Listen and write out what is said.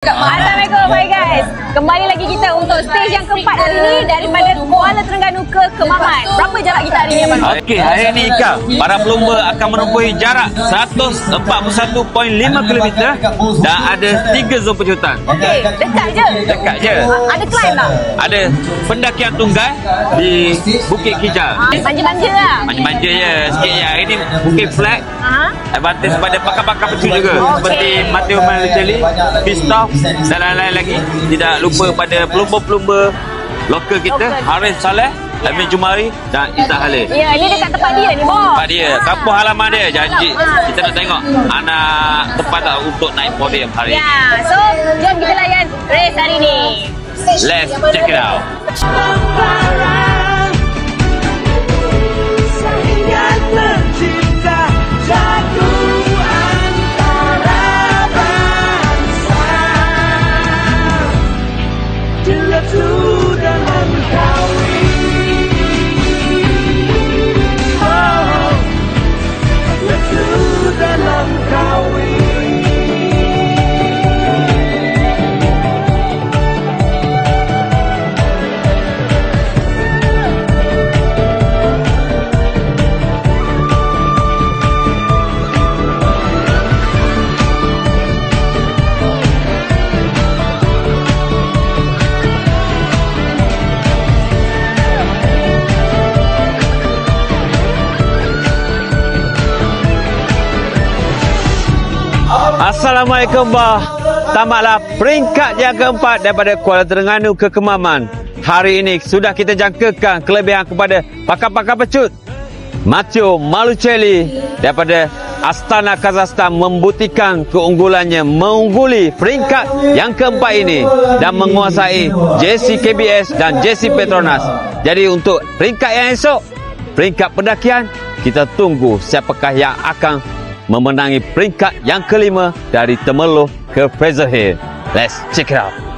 Assalamualaikum, hai guys. Kembali lagi kita untuk stage yang keempat hari ini daripada Kuala Terengganu ke Kemaman. Berapa jarak kita hari ini, Abang? Okey, hari ini Ika, para pelumba akan menempuhi jarak 141.5 km dan ada 3 zon penyutan. Okey, dekat je. Dekat je. Ada climb tak? Ada pendakian tunggal di Bukit Kijal. Manja-manja lah. Manja-manja je sikit je. Hari ni Bukit Flat. Advantage pada pakar-pakar pecut juga. Seperti Matteo Malucelli, Pistov dan lain-lain lagi. Tidak lupa pada pelumba-pelumba lokal kita, Haris Saleh, Amin Jumari dan Izzat Halil. Ya, ini dekat tempat dia ni, Bob. Tempat dia, kampung halaman dia. Janji kita nak tengok anak tempat tak untuk naik podium hari ini. Ya, so jom kita layan race hari ni. Let's check it out. Assalamualaikum, bah. Tamatlah peringkat yang keempat daripada Kuala Terengganu ke Kemaman. Hari ini sudah kita jangkakan kelebihan kepada pakar-pakar pecut. Matteo Malucelli daripada Astana, Kazakhstan membuktikan keunggulannya, mengungguli peringkat yang keempat ini dan menguasai JC KBS dan JC Petronas. Jadi untuk peringkat yang esok, peringkat pendakian, kita tunggu siapakah yang akan memenangi peringkat yang kelima dari Temerloh ke Fraser Hill. Let's check it out.